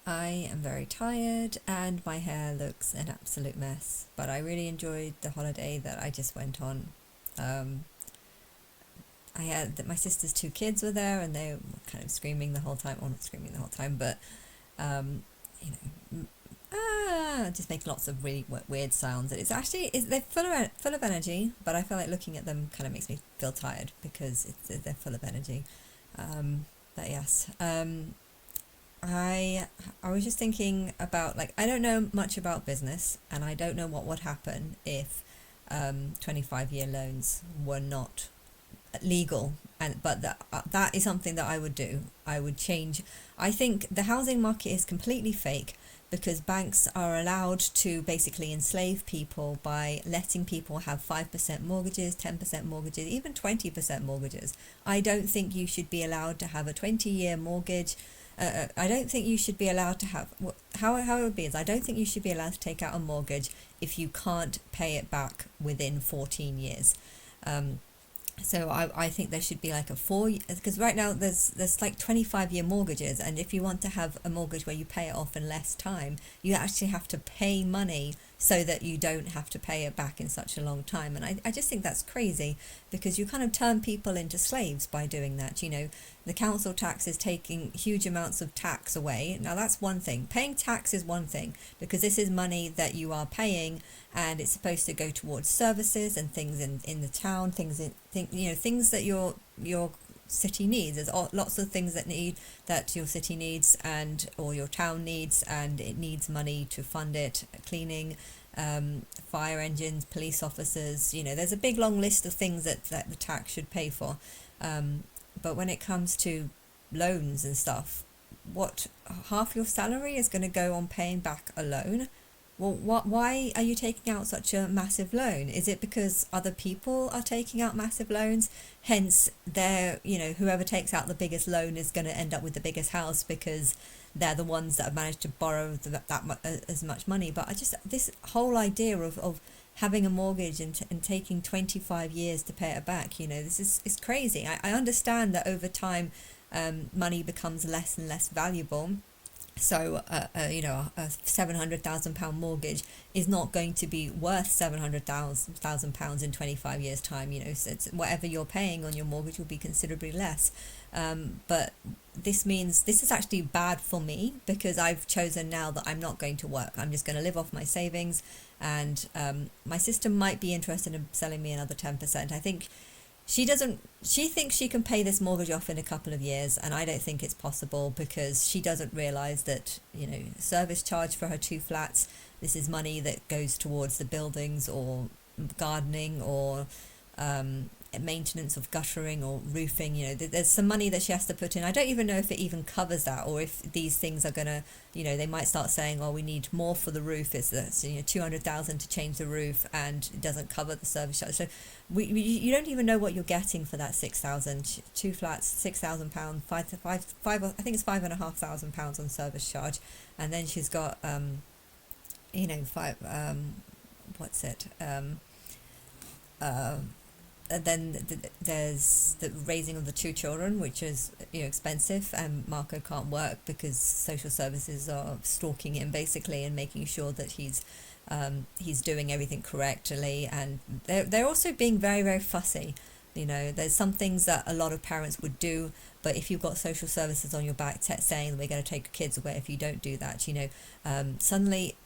I am very tired and my hair looks an absolute mess, but I really enjoyed the holiday that I just went on. Um, I had that my sister's two kids were there and they were kind of screaming the whole time, or not screaming the whole time, but um, you know, just making lots of really weird sounds. And they're full of energy, but I feel like looking at them kind of makes me feel tired because they're full of energy. Um, but yes, I was just thinking about, like, I don't know much about business and I don't know what would happen if 25-year loans were not legal, and but that is something that I would do. I would change. I think the housing market is completely fake because banks are allowed to basically enslave people by letting people have 5% mortgages, 10% mortgages, even 20% mortgages. I don't think you should be allowed to have a 20-year mortgage. I don't think you should be allowed to have, how it would be is, I don't think you should be allowed to take out a mortgage if you can't pay it back within 14 years. Um, so I think there should be like a because right now there's like 25-year mortgages, and if you want to have a mortgage where you pay it off in less time, you actually have to pay money so that you don't have to pay it back in such a long time. And I just think that's crazy because you kind of turn people into slaves by doing that. The council tax is taking huge amounts of tax away. Now that's one thing. Paying tax is one thing because this is money that you are paying, and it's supposed to go towards services and things in the town, things that your city needs. There's lots of things that your city needs and or your town needs, and it needs money to fund it. Cleaning, fire engines, police officers. There's a big long list of things that the tax should pay for. But when it comes to loans and stuff, what half your salary is going to go on paying back a loan? Well, why are you taking out such a massive loan? Is it because other people are taking out massive loans? Hence, whoever takes out the biggest loan is going to end up with the biggest house because they're the ones that have managed to borrow as much money. But this whole idea of having a mortgage and taking 25 years to pay it back, this is crazy. I understand that over time, money becomes less and less valuable. So, a £700,000 mortgage is not going to be worth £700,000 in 25 years' time. So it's whatever you're paying on your mortgage will be considerably less. But this means this is actually bad for me because I've chosen now that I'm not going to work. I'm just going to live off my savings, and my sister might be interested in selling me another 10%. I think she thinks she can pay this mortgage off in a couple of years, and I don't think it's possible because she doesn't realize that, service charge for her two flats, this is money that goes towards the buildings or gardening or maintenance of guttering or roofing. There's some money that she has to put in. I don't even know if it even covers that, or if these things are gonna, they might start saying, oh, we need more for the roof. It's 200,000 to change the roof, and it doesn't cover the service charge. So you don't even know what you're getting for that 6,000. Two flats, £6,000, five. I think it's £5,500 on service charge, and then she's got five. What's it? And then there's the raising of the two children, which is expensive, and Marco can't work because social services are stalking him basically and making sure that he's doing everything correctly, and they're also being very, very fussy. There's some things that a lot of parents would do, but if you've got social services on your back saying we're going to take your kids away if you don't do that, suddenly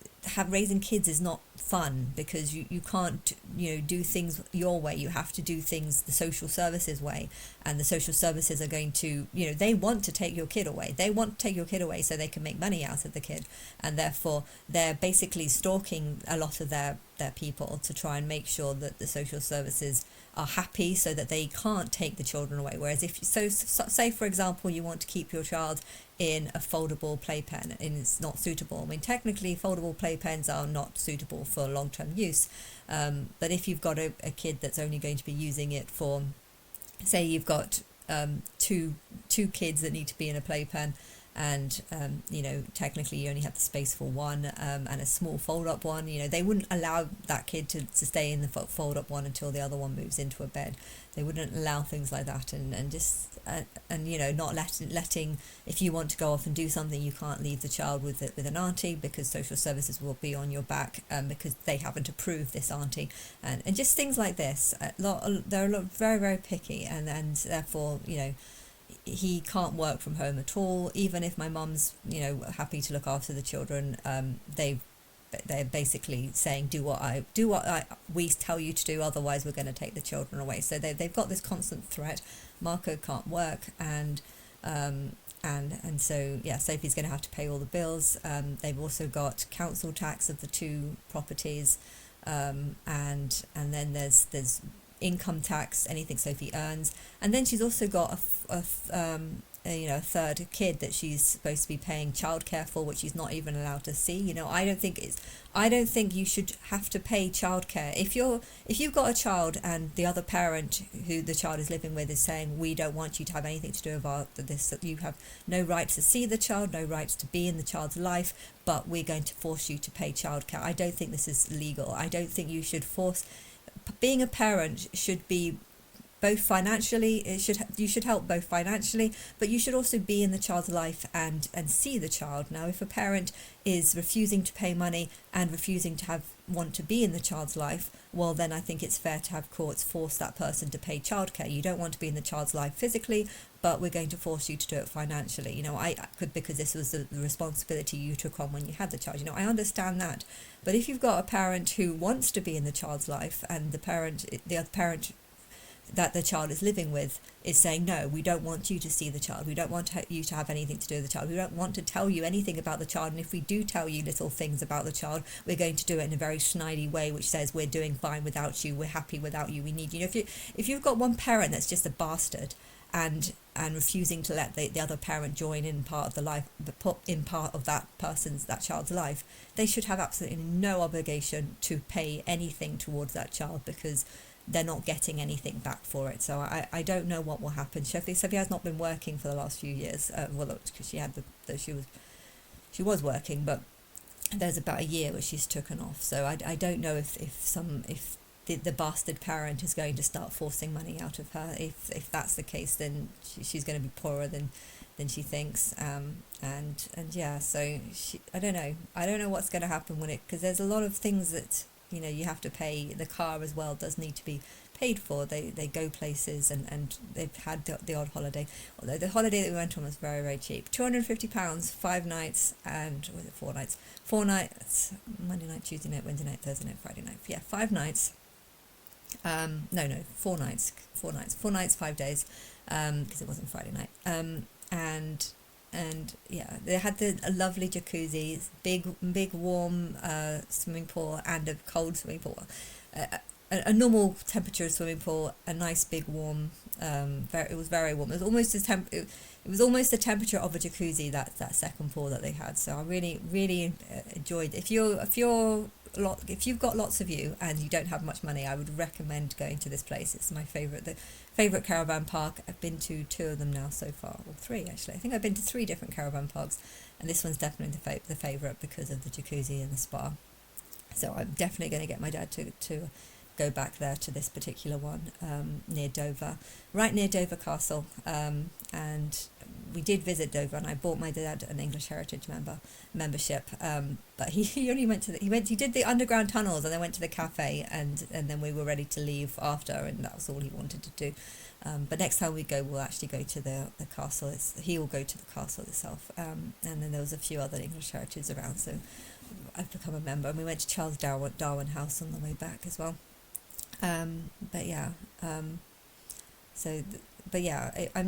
raising kids is not fun because you can't do things your way. You have to do things the social services way, and the social services are going to they want to take your kid away. They want to take your kid away so they can make money out of the kid, and therefore they're basically stalking a lot of their people to try and make sure that the social services are happy so that they can't take the children away. Whereas if say for example you want to keep your child in a foldable playpen and it's not suitable. I mean, technically foldable playpens are not suitable for long-term use, but if you've got a kid that's only going to be using it for, say you've got two kids that need to be in a playpen, and technically you only have the space for one, and a small fold-up one. They wouldn't allow that kid to stay in the fold-up one until the other one moves into a bed. They wouldn't allow things like that, and just not letting, if you want to go off and do something, you can't leave the child with an auntie, because social services will be on your back, because they haven't approved this auntie, and just things like this. They're very, very picky, and therefore he can't work from home at all. Even if my mum's happy to look after the children, they're basically saying, do what we tell you to do, otherwise we're going to take the children away. So they've got this constant threat. Marco can't work, and so Sophie's going to have to pay all the bills. They've also got council tax of the two properties, and then there's income tax, anything Sophie earns, and then she's also got a third kid that she's supposed to be paying childcare for, which she's not even allowed to see. I don't think you should have to pay childcare if you've got a child and the other parent who the child is living with is saying, we don't want you to have anything to do with this, that you have no right to see the child, no rights to be in the child's life, but we're going to force you to pay childcare. I don't think this is legal. I don't think you should force. Being a parent should be both financially, you should help both financially, but you should also be in the child's life and see the child. Now, if a parent is refusing to pay money and refusing to want to be in the child's life, well, then I think it's fair to have courts force that person to pay childcare. You don't want to be in the child's life physically, but we're going to force you to do it financially. I could, because this was the responsibility you took on when you had the child. I understand that. But if you've got a parent who wants to be in the child's life, and the other parent that the child is living with is saying, no, we don't want you to see the child, we don't want you to have anything to do with the child, we don't want to tell you anything about the child, and if we do tell you little things about the child, we're going to do it in a very schneedy way which says we're doing fine without you, we're happy without you, we need you. If you've got one parent that's just a bastard and refusing to let the other parent join in part of the life, in part of that child's life, they should have absolutely no obligation to pay anything towards that child, because they're not getting anything back for it. So I don't know what will happen. Sophie has not been working for the last few years. Because she was working, but there's about a year where she's taken off. So I don't know if the bastard parent is going to start forcing money out of her. If that's the case, then she's going to be poorer than she thinks. So I don't know. I don't know what's going to happen because there's a lot of things that you have to pay. The car as well does need to be paid for. They go places, and they've had the odd holiday. Although the holiday that we went on was very, very cheap. £250, 5 nights, and was it 4 nights? 4 nights, Monday night, Tuesday night, Wednesday night, Thursday night, Friday night. Yeah, 5 nights. 4 nights. 4 nights, 5 days, because it wasn't Friday night. And they had a lovely jacuzzi, big warm swimming pool, and a cold swimming pool, a normal temperature swimming pool, a nice big warm. It was very warm. It was almost it was almost the temperature of a jacuzzi, that second pool that they had. So I really, really enjoyed it. If you've got lots of you and you don't have much money, I would recommend going to this place. It's my favourite caravan park. I've been to 2 of them now so far, or 3 actually. I think I've been to 3 different caravan parks, and this one's definitely the favourite because of the jacuzzi and the spa. So I'm definitely going to get my dad to go back there to this particular one, near Dover, right near Dover Castle. And we did visit Dover, and I bought my dad an English Heritage membership. But he only went he did the underground tunnels, and then went to the cafe, and then we were ready to leave after, and that was all he wanted to do. But next time we go, we'll actually go to the castle. He will go to the castle itself. And then there was a few other English Heritage around, so I've become a member. And we went to Charles Darwin House on the way back as well. I'm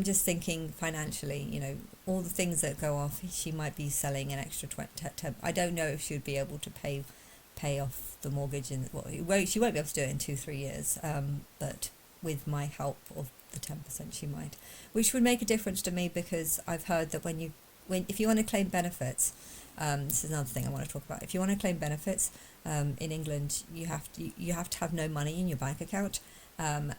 just thinking financially, all the things that go off, she might be selling an extra 20. I don't know if she would be able to pay off the mortgage, she won't be able to do it in 2-3 years. But with my help of the 10%, she might, which would make a difference to me, because I've heard that if you want to claim benefits, this is another thing I want to talk about. If you want to claim benefits in England, you have to have no money in your bank account, and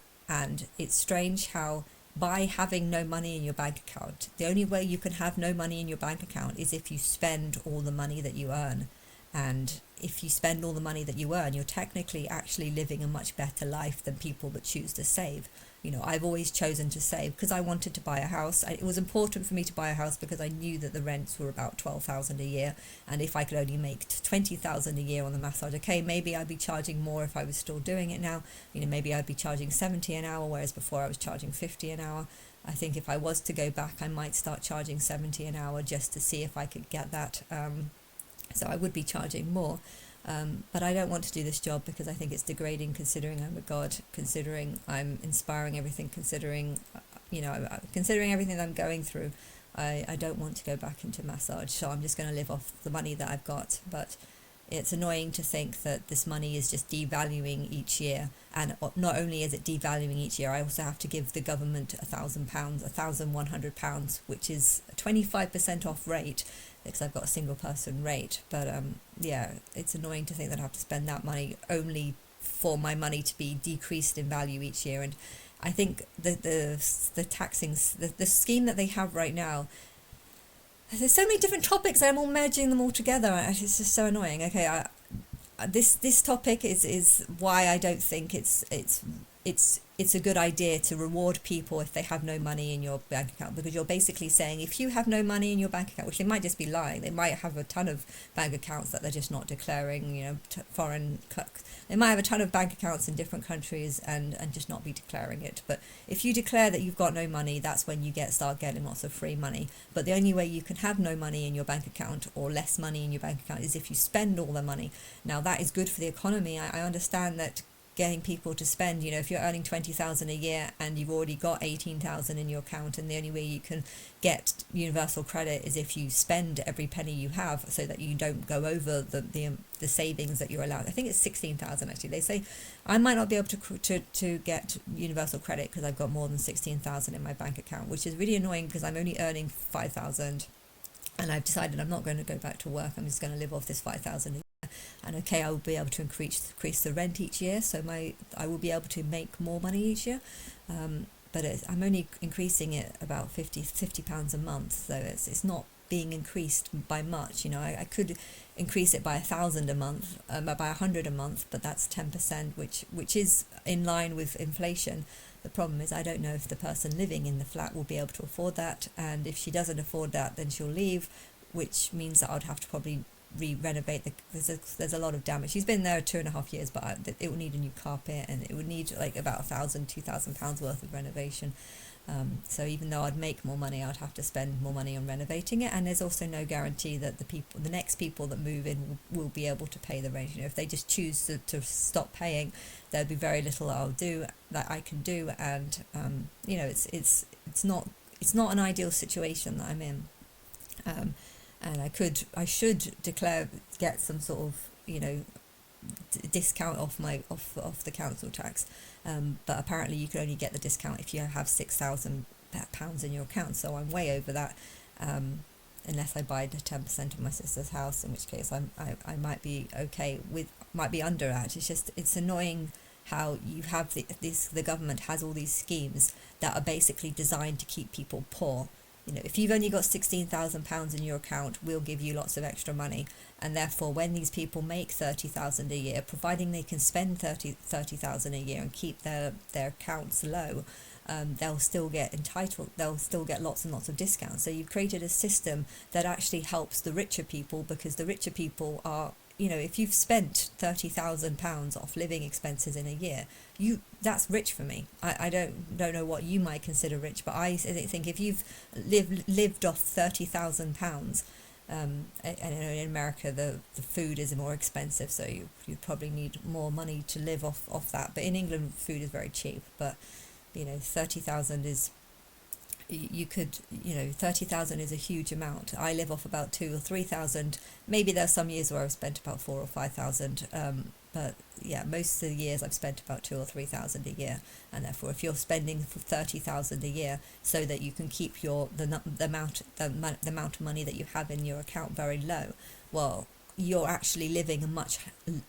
it's strange how by having no money in your bank account. The only way you can have no money in your bank account is if you spend all the money that you earn. And if you spend all the money that you earn, you're technically actually living a much better life than people that choose to save. I've always chosen to save because I wanted to buy a house. It was important for me to buy a house because I knew that the rents were about 12,000 a year, and if I could only make 20,000 a year on the massage, okay, maybe I'd be charging more if I was still doing it now. Maybe I'd be charging 70 an hour, whereas before I was charging 50 an hour. I think if I was to go back, I might start charging 70 an hour just to see if I could get that. So I would be charging more. But I don't want to do this job because I think it's degrading, considering I'm a god, considering I'm inspiring everything, considering everything that I'm going through. I don't want to go back into massage, so I'm just going to live off the money that I've got. But it's annoying to think that this money is just devaluing each year, and not only is it devaluing each year, I also have to give the government £1,000, £1,100, which is a 25% off rate, because I've got a single person rate. But it's annoying to think that I have to spend that money only for my money to be decreased in value each year. And I think the taxing, the scheme that they have right now, there's so many different topics and I'm all merging them all together. It's just so annoying. Okay, this topic is why I don't think it's a good idea to reward people if they have no money in your bank account, because you're basically saying if you have no money in your bank account, which they might just be lying, they might have a ton of bank accounts that they're just not declaring, they might have a ton of bank accounts in different countries and just not be declaring it. But if you declare that you've got no money, that's when you start getting lots of free money. But the only way you can have no money in your bank account or less money in your bank account is if you spend all the money. Now that is good for the economy. I understand that getting people to spend, if you're earning 20,000 a year and you've already got 18,000 in your account, and the only way you can get universal credit is if you spend every penny you have, so that you don't go over the savings that you're allowed. I think it's 16,000 actually. They say I might not be able to get universal credit because I've got more than 16,000 in my bank account, which is really annoying because I'm only earning 5,000, and I've decided I'm not going to go back to work. I'm just going to live off this 5,000 a year. And okay, I will be able to increase the rent each year, so I will be able to make more money each year, but I'm only increasing it about £50 a month, so it's not being increased by much. I could increase it by 1,000 a month, by 100 a month, but that's 10%, which is in line with inflation. The problem is I don't know if the person living in the flat will be able to afford that, and if she doesn't afford that, then she'll leave, which means that I'd have to probably renovate there's a lot of damage. She's been there 2.5 years, but it would need a new carpet, and it would need like about £2,000 worth of renovation. So even though I'd make more money, I'd have to spend more money on renovating it, and there's also no guarantee that the next people that move in will be able to pay the rent. If they just choose to stop paying, there'd be very little that I can do, and it's not an ideal situation that I'm in. And I should get some sort of discount off the council tax, but apparently you can only get the discount if you have £6,000 in your account. So I'm way over that, unless I buy the 10% of my sister's house, in which case I might be okay might be under that. It's annoying how you have the government has all these schemes that are basically designed to keep people poor. If you've only got £16,000 in your account, we'll give you lots of extra money, and therefore when these people make 30,000 a year, providing they can spend 30,000 a year and keep their accounts low, they'll still get lots and lots of discounts. So you've created a system that actually helps the richer people, because the richer people are, if you've spent £30,000 off living expenses in a year, that's rich for me. I don't know what you might consider rich, but I think if you've lived off £30,000, and in America the food is more expensive, so you probably need more money to live off that. But in England, food is very cheap. But 30,000 is. You could, 30,000 is a huge amount. I live off about 2,000 or 3,000. Maybe there's some years where I've spent about 4,000 or 5,000. But yeah, most of the years I've spent about 2,000 or 3,000 a year. And therefore, if you're spending 30,000 a year so that you can keep the amount of money that you have in your account very low, well, you're actually living a much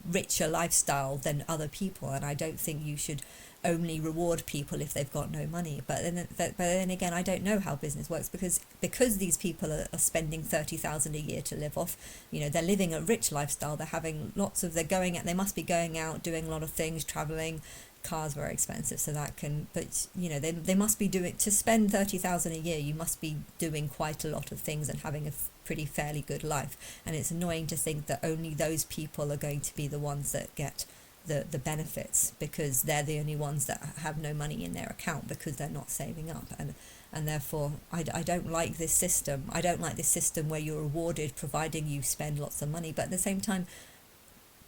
richer lifestyle than other people, and I don't think you should only reward people if they've got no money. But then again, I don't know how business works, because these people are spending 30,000 a year to live off. They're living a rich lifestyle. They're having they must be going out, doing a lot of things, traveling. Cars very expensive, so that can, but they must be doing, to spend 30,000 a year, you must be doing quite a lot of things and having a pretty fairly good life. And it's annoying to think that only those people are going to be the ones that get the benefits, because they're the only ones that have no money in their account because they're not saving up. And therefore I don't like this system. I don't like this system where you're rewarded providing you spend lots of money, but at the same time,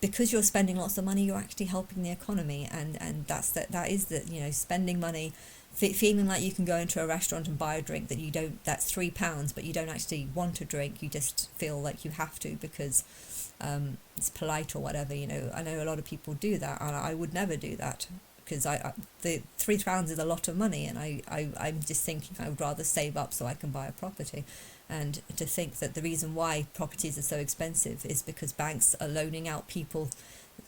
because you're spending lots of money, you're actually helping the economy, and that is spending money, feeling like you can go into a restaurant and buy a drink that's £3, but you don't actually want to drink, you just feel like you have to because it's polite or whatever. I know a lot of people do that, and I would never do that, because the £3 is a lot of money, and I'm just thinking I would rather save up so I can buy a property. And to think that the reason why properties are so expensive is because banks are loaning out people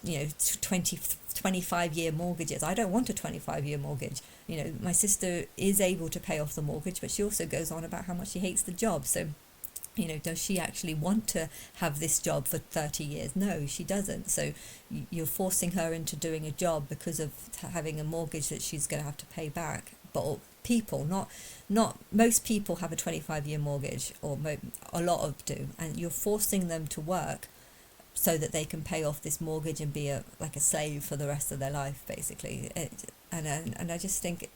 25-year mortgages. I don't want a 25-year mortgage. My sister is able to pay off the mortgage, but she also goes on about how much she hates the job. So does she actually want to have this job for 30 years? No, she doesn't. So you're forcing her into doing a job because of having a mortgage that she's going to have to pay back. But people, not most people have a 25-year mortgage, or a lot of do, and you're forcing them to work so that they can pay off this mortgage and be like a slave for the rest of their life, basically. And I just think,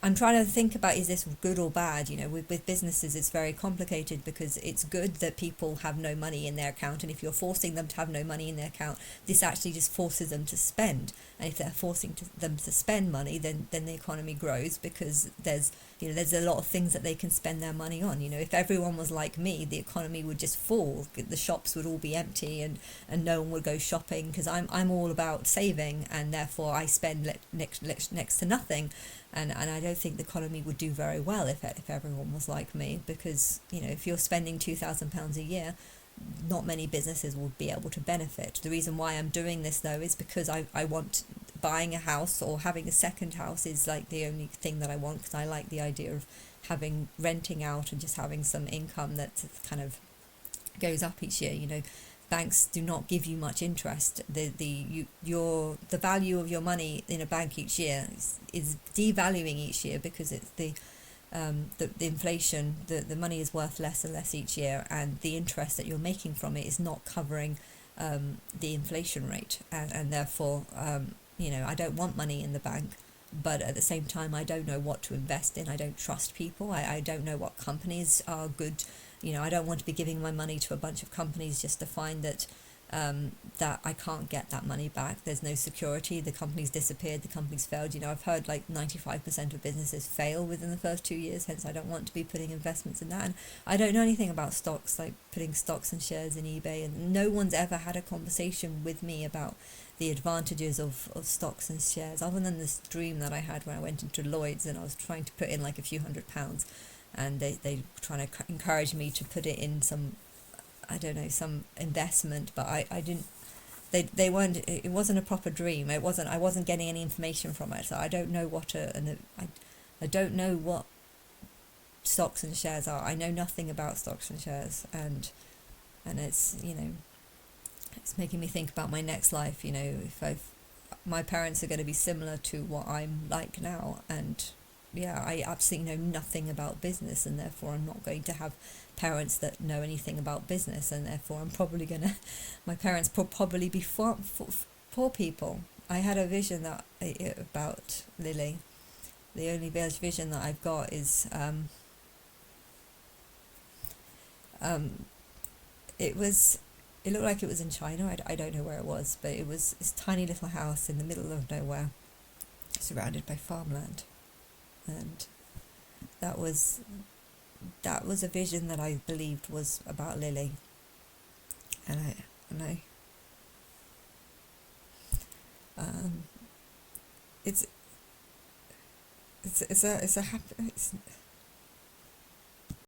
I'm trying to think about, is this good or bad? With businesses, it's very complicated, because it's good that people have no money in their account, and if you're forcing them to have no money in their account, this actually just forces them to spend. And if they're forcing them to spend money, then the economy grows, because there's a lot of things that they can spend their money on. If everyone was like me, the economy would just fall. The shops would all be empty, and no one would go shopping, because I'm all about saving, and therefore I spend next to nothing. And I don't think the economy would do very well if everyone was like me, because if you're spending £2,000 a year, not many businesses will be able to benefit. The reason why I'm doing this, though, is because I want, buying a house or having a second house is like the only thing that I want, because I like the idea of renting out and just having some income that kind of goes up each year. Banks do not give you much interest. The value of your money in a bank each year is devaluing each year, because it's the inflation. The money is worth less and less each year, and the interest that you're making from it is not covering the inflation rate, and therefore I don't want money in the bank. But at the same time, I don't know what to invest in. I don't trust people. I don't know what companies are good. I don't want to be giving my money to a bunch of companies just to find that I can't get that money back. There's no security. The company's disappeared. The company's failed. I've heard like 95% of businesses fail within the first 2 years. Hence, I don't want to be putting investments in that. And I don't know anything about stocks, like putting stocks and shares in eBay. And no one's ever had a conversation with me about the advantages of stocks and shares, other than this dream that I had when I went into Lloyd's and I was trying to put in like a few £100, and they were trying to encourage me to put it in some investment, but I didn't. They weren't. It wasn't a proper dream. I wasn't getting any information from it, so I don't know I don't know what stocks and shares are. I know nothing about stocks and shares, and it's it's making me think about my next life. If my parents are going to be similar to what I'm like now, and yeah, I absolutely know nothing about business, and therefore I'm not going to have parents that know anything about business, and therefore my parents will probably be poor people. I had a vision about Lily. The only vision that I've got is it looked like it was in China. I don't know where it was, but it was this tiny little house in the middle of nowhere, surrounded by farmland. And that was a vision that I believed was about Lily. And it's